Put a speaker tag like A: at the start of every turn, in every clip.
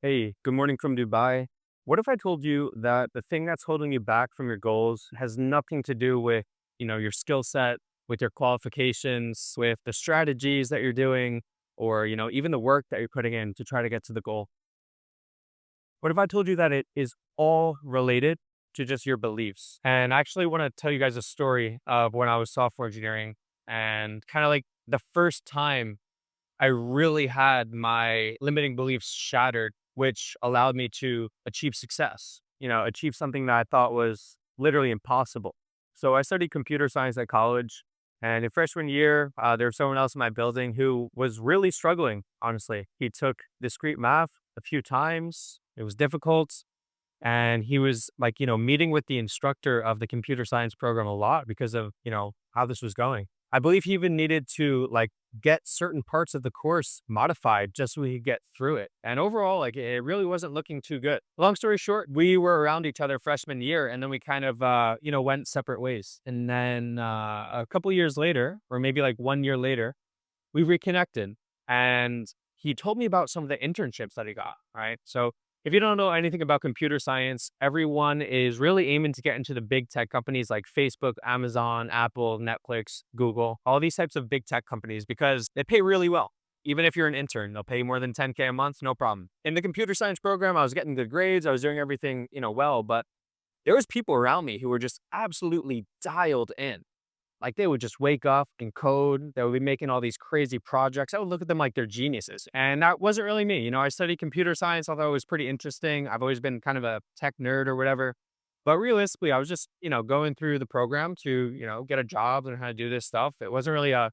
A: Hey, good morning from Dubai. What if I told you that the thing that's holding you back from your goals has nothing to do with, your skill set, with your qualifications, with the strategies that you're doing, or, even the work that you're putting in to try to get to the goal? What if I told you that it is all related to just your beliefs? And I actually want to tell you guys a story of when I was software engineering and kind of like the first time I really had my limiting beliefs shattered, which allowed me to achieve success, achieve something that I thought was literally impossible. So I studied computer science at college. And in freshman year, there was someone else in my building who was really struggling, honestly. He took discrete math a few times, it was difficult. And he was like, meeting with the instructor of the computer science program a lot because of, how this was going. I believe he even needed to like get certain parts of the course modified just so he could get through it. And overall, like it really wasn't looking too good. Long story short, we were around each other freshman year and then we kind of, went separate ways. And then a couple years later, or maybe like 1 year later, we reconnected and he told me about some of the internships that he got, right? So if you don't know anything about computer science, everyone is really aiming to get into the big tech companies like Facebook, Amazon, Apple, Netflix, Google, all these types of big tech companies because they pay really well. Even if you're an intern, they'll pay more than 10K a month, no problem. In the computer science program, I was getting good grades, I was doing everything, well, but there was people around me who were just absolutely dialed in. Like, they would just wake up and code. They would be making all these crazy projects. I would look at them like they're geniuses. And that wasn't really me. I studied computer science, although it was pretty interesting. I've always been kind of a tech nerd or whatever. But realistically, I was just, going through the program to, get a job, learn how to do this stuff. It wasn't really a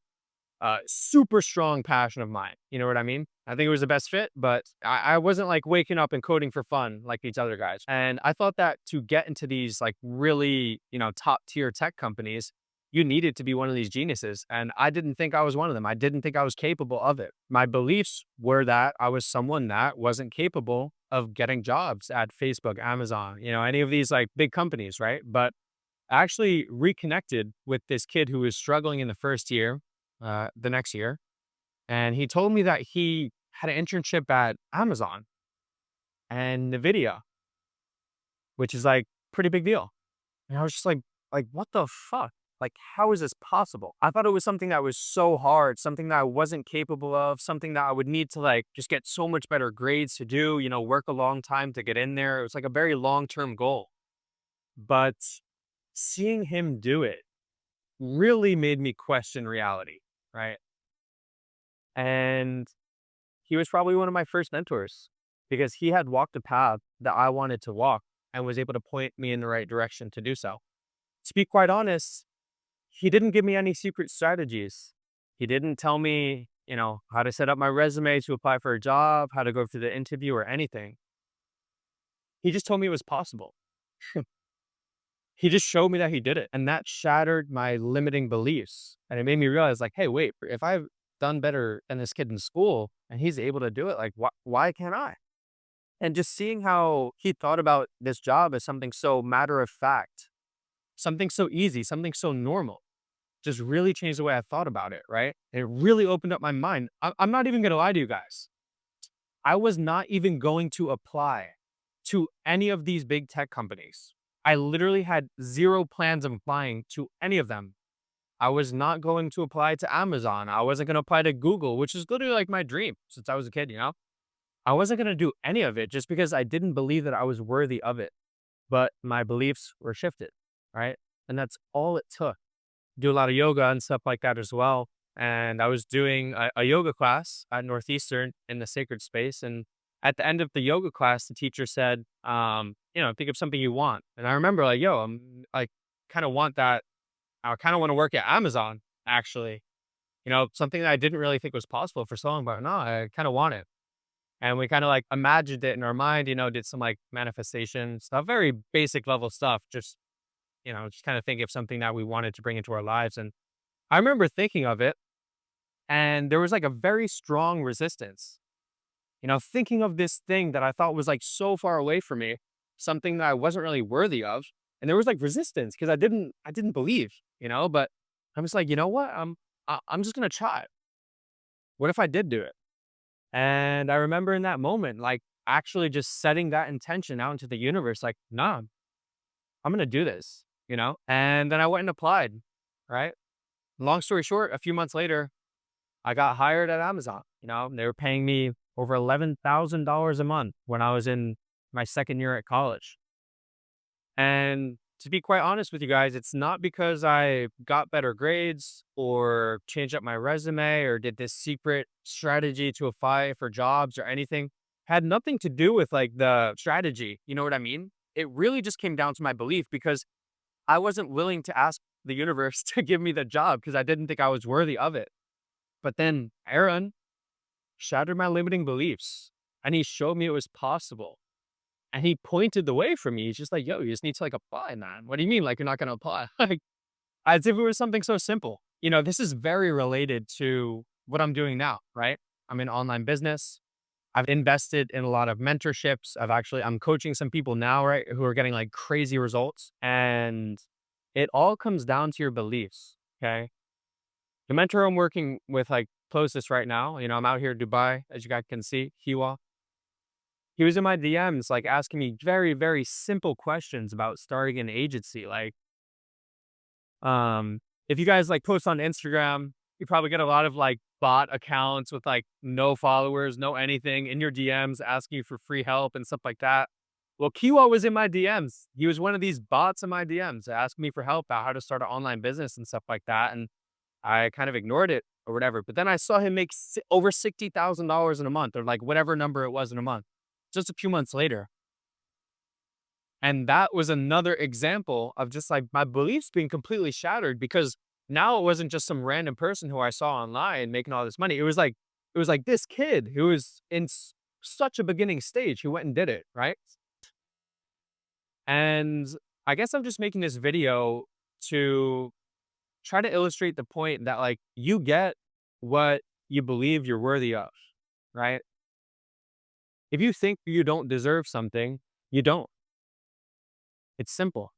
A: super strong passion of mine. You know what I mean? I think it was the best fit, but I wasn't like waking up and coding for fun like these other guys. And I thought that to get into these like really, top tier tech companies, you needed to be one of these geniuses. And I didn't think I was one of them. I didn't think I was capable of it. My beliefs were that I was someone that wasn't capable of getting jobs at Facebook, Amazon, any of these like big companies, right? But I actually reconnected with this kid who was struggling in the first year, the next year. And he told me that he had an internship at Amazon and NVIDIA, which is like pretty big deal. And I was just like, what the fuck? Like, how is this possible? I thought it was something that was so hard, something that I wasn't capable of, something that I would need to like just get so much better grades to do, work a long time to get in there. It was like a very long-term goal. But seeing him do it really made me question reality, right? And he was probably one of my first mentors because he had walked a path that I wanted to walk and was able to point me in the right direction to do so. To be quite honest, he didn't give me any secret strategies. He didn't tell me, how to set up my resume to apply for a job, how to go through the interview or anything. He just told me it was possible. He just showed me that he did it. And that shattered my limiting beliefs. And it made me realize, like, hey, wait, if I've done better than this kid in school and he's able to do it, like, why can't I? And just seeing how he thought about this job as something so matter of fact, something so easy, something so normal, just really changed the way I thought about it, right? And it really opened up my mind. I'm not even going to lie to you guys. I was not even going to apply to any of these big tech companies. I literally had zero plans of applying to any of them. I was not going to apply to Amazon. I wasn't going to apply to Google, which is literally like my dream since I was a kid, I wasn't going to do any of it just because I didn't believe that I was worthy of it. But my beliefs were shifted, right? And that's all it took. Do a lot of yoga and stuff like that as well. And I was doing a yoga class at Northeastern in the sacred space. And at the end of the yoga class, the teacher said, think of something you want. And I remember like, yo, I kind of want that. I kind of want to work at Amazon, actually. Something that I didn't really think was possible for so long, but no, I kind of want it. And we kind of like imagined it in our mind, did some like manifestation stuff, very basic level stuff, just kind of think of something that we wanted to bring into our lives. And I remember thinking of it, and there was like a very strong resistance, thinking of this thing that I thought was like so far away from me, something that I wasn't really worthy of. And there was like resistance because I didn't believe, but I was like, you know what? I'm just going to try. What if I did do it? And I remember in that moment, like actually just setting that intention out into the universe, like, nah, I'm gonna do this, And then I went and applied, right? Long story short, a few months later, I got hired at Amazon. They were paying me over $11,000 a month when I was in my second year at college. And to be quite honest with you guys, it's not because I got better grades or changed up my resume or did this secret strategy to apply for jobs or anything. Had nothing to do with like the strategy. You know what I mean? It really just came down to my belief because I wasn't willing to ask the universe to give me the job because I didn't think I was worthy of it. But then Aaron shattered my limiting beliefs and he showed me it was possible. And he pointed the way for me. He's just like, yo, you just need to like apply, man. What do you mean? Like, you're not going to apply? Like, as if it was something so simple. This is very related to what I'm doing now, right? I'm in online business. I've invested in a lot of mentorships. I'm coaching some people now, right? Who are getting like crazy results. And it all comes down to your beliefs. Okay. The mentor I'm working with, like closest right now, I'm out here in Dubai, as you guys can see, Hiwa. He was in my DMs, like, asking me very, very simple questions about starting an agency, like, if you guys, like, post on Instagram, you probably get a lot of, like, bot accounts with, like, no followers, no anything in your DMs asking you for free help and stuff like that. Well, Kiwa was in my DMs. He was one of these bots in my DMs asking me for help about how to start an online business and stuff like that, and I kind of ignored it or whatever, but then I saw him make over $60,000 in a month or, like, whatever number it was in a month, just a few months later. And that was another example of just like my beliefs being completely shattered because now it wasn't just some random person who I saw online making all this money. It was like this kid who was in such a beginning stage who went and did it, right? And I guess I'm just making this video to try to illustrate the point that like you get what you believe you're worthy of, right? If you think you don't deserve something, you don't. It's simple.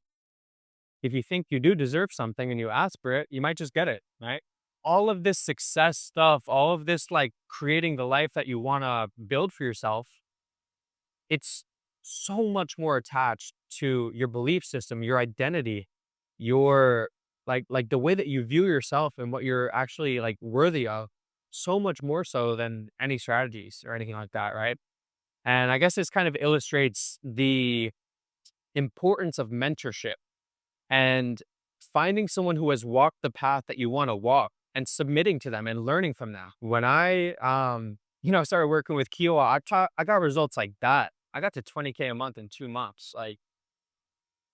A: If you think you do deserve something and you ask for it, you might just get it, right? All of this success stuff, all of this like creating the life that you want to build for yourself, it's so much more attached to your belief system, your identity, your like the way that you view yourself and what you're actually like worthy of, so much more so than any strategies or anything like that, right? And I guess this kind of illustrates the importance of mentorship and finding someone who has walked the path that you want to walk and submitting to them and learning from them. When I, started working with Kiowa, I got results like that. I got to 20K a month in 2 months. Like,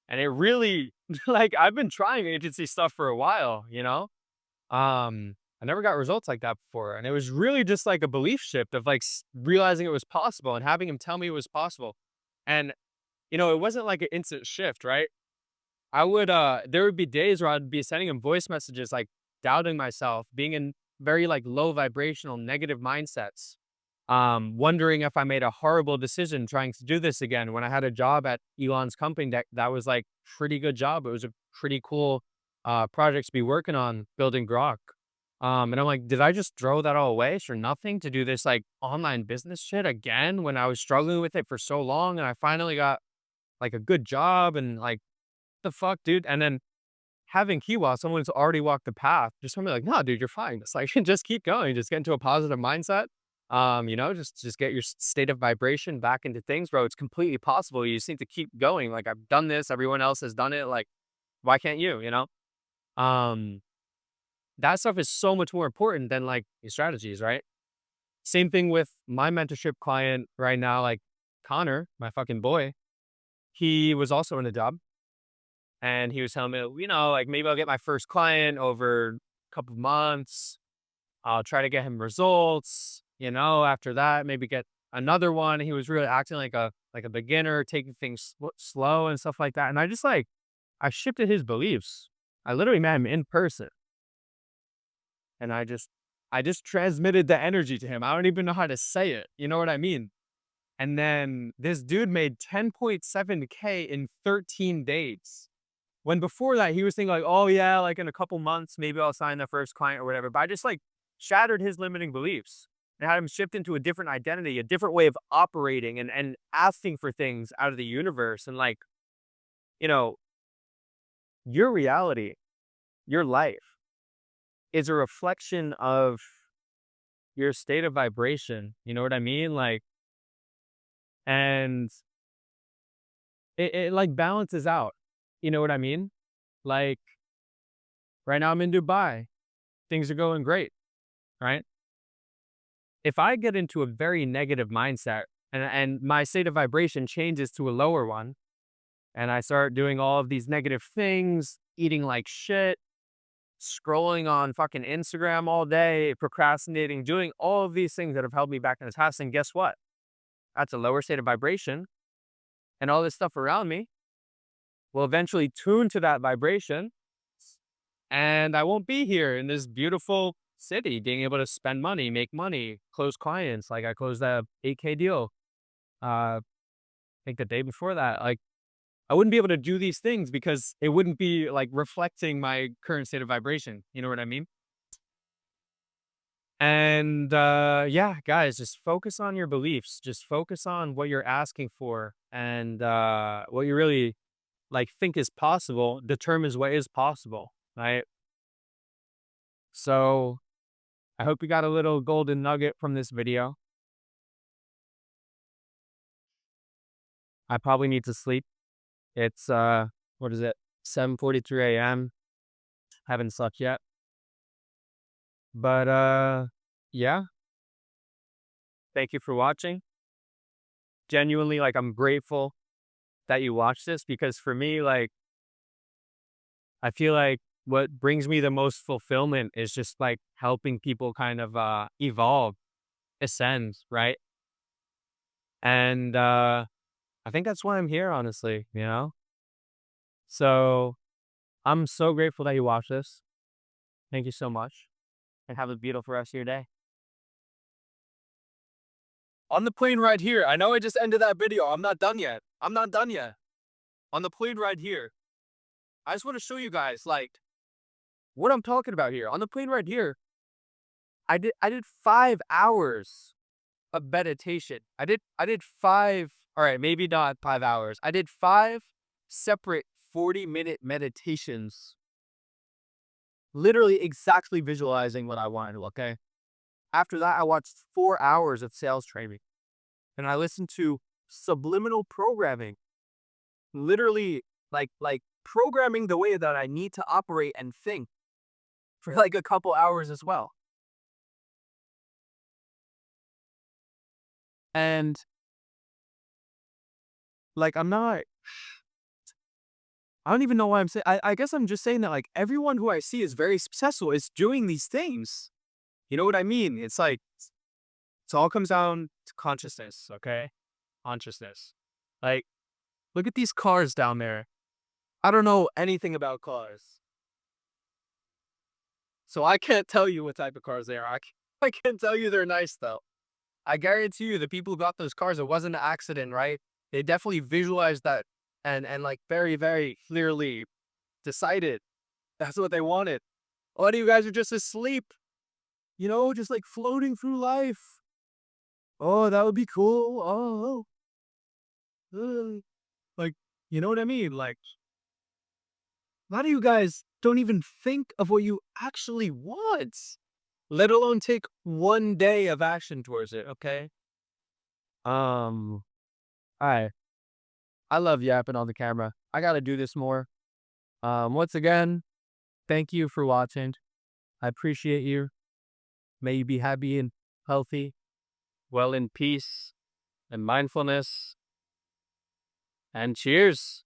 A: and it really, like, I've been trying agency stuff for a while, I never got results like that before. And it was really just like a belief shift of like realizing it was possible and having him tell me it was possible. And, it wasn't like an instant shift, right? There would be days where I'd be sending him voice messages, like doubting myself, being in very like low vibrational negative mindsets, wondering if I made a horrible decision trying to do this again when I had a job at Elon's company that was like pretty good job. It was a pretty cool, project to be working on building Grok. And I'm like, did I just throw that all away for nothing to do this like online business shit again when I was struggling with it for so long and I finally got like a good job and like the fuck, dude? And then having Kiwa, someone who's already walked the path, just somebody like, no, dude, you're fine. It's like, just keep going. Just get into a positive mindset. Just get your state of vibration back into things, bro. It's completely possible. You just need to keep going. Like, I've done this. Everyone else has done it. Like, why can't you, Um, that stuff is so much more important than like your strategies, right? Same thing with my mentorship client right now, like Connor, my fucking boy. He was also in a job. And he was telling me, like maybe I'll get my first client over a couple of months. I'll try to get him results, after that, maybe get another one. He was really acting like a beginner, taking things slow and stuff like that. And I shifted his beliefs. I literally met him in person and I just transmitted the energy to him. I don't even know how to say it. You know what I mean? And then this dude made 10.7K in 13 days. When before that, he was thinking like, oh yeah, like in a couple months, maybe I'll sign the first client or whatever. But I just like shattered his limiting beliefs. and had him shift into a different identity, a different way of operating and asking for things out of the universe. And like, you know, your reality, your life is a reflection of your state of vibration. You know what I mean? Like, and it like balances out. You know what I mean? Like right now I'm in Dubai. Things are going great, right? If I get into a very negative mindset and my state of vibration changes to a lower one, and I start doing all of these negative things, eating like shit, scrolling on fucking Instagram all day, procrastinating, doing all of these things that have held me back in the past. And guess what? That's a lower state of vibration. And all this stuff around me will eventually tune to that vibration. And I won't be here in this beautiful city, being able to spend money, make money, close clients. Like I closed that 8K deal. I think the day before that, like I wouldn't be able to do these things because it wouldn't be like reflecting my current state of vibration. You know what I mean? And yeah, guys, just focus on your beliefs. Just focus on what you're asking for and what you really like think is possible determines what is possible, right? So I hope you got a little golden nugget from this video. I probably need to sleep. It's what is it? 7:43 a.m. Haven't slept yet. But yeah, thank you for watching. Genuinely, like I'm grateful that you watched this because for me, like I feel like what brings me the most fulfillment is just like helping people kind of evolve, ascend, right? And I think that's why I'm here, honestly, you know? So I'm so grateful that you watched this. Thank you so much. And have a beautiful rest of your day. On the plane right here, I know I just ended that video. I'm not done yet. I'm not done yet. On the plane right here, I just want to show you guys like what I'm talking about here. On the plane right here, I did 5 hours of meditation. I did five, all right, maybe not 5 hours. I did five separate 40-minute meditations, literally exactly visualizing what I wanted, okay? After that, I watched 4 hours of sales training and I listened to subliminal programming, literally like programming the way that I need to operate and think for like a couple hours as well. And like I don't even know why I'm saying I guess I'm just saying that like everyone who I see is very successful is doing these things. You know what I mean? It's like it all comes down to consciousness, okay? Consciousness. Like, look at these cars down there. I don't know anything about cars. So I can't tell you what type of cars they are. I can tell you they're nice though. I guarantee you the people who got those cars, it wasn't an accident, right? They definitely visualized that and like very, very clearly decided that's what they wanted. A lot of you guys are just asleep, you know, just like floating through life. Oh, that would be cool. Like, you know what I mean? Like, a lot of you guys don't even think of what you actually want, let alone take one day of action towards it, okay? Um, I I love yapping on the camera. I gotta do this more. Once again, thank you for watching. I appreciate you. May you be happy and healthy, well in peace and mindfulness. And cheers.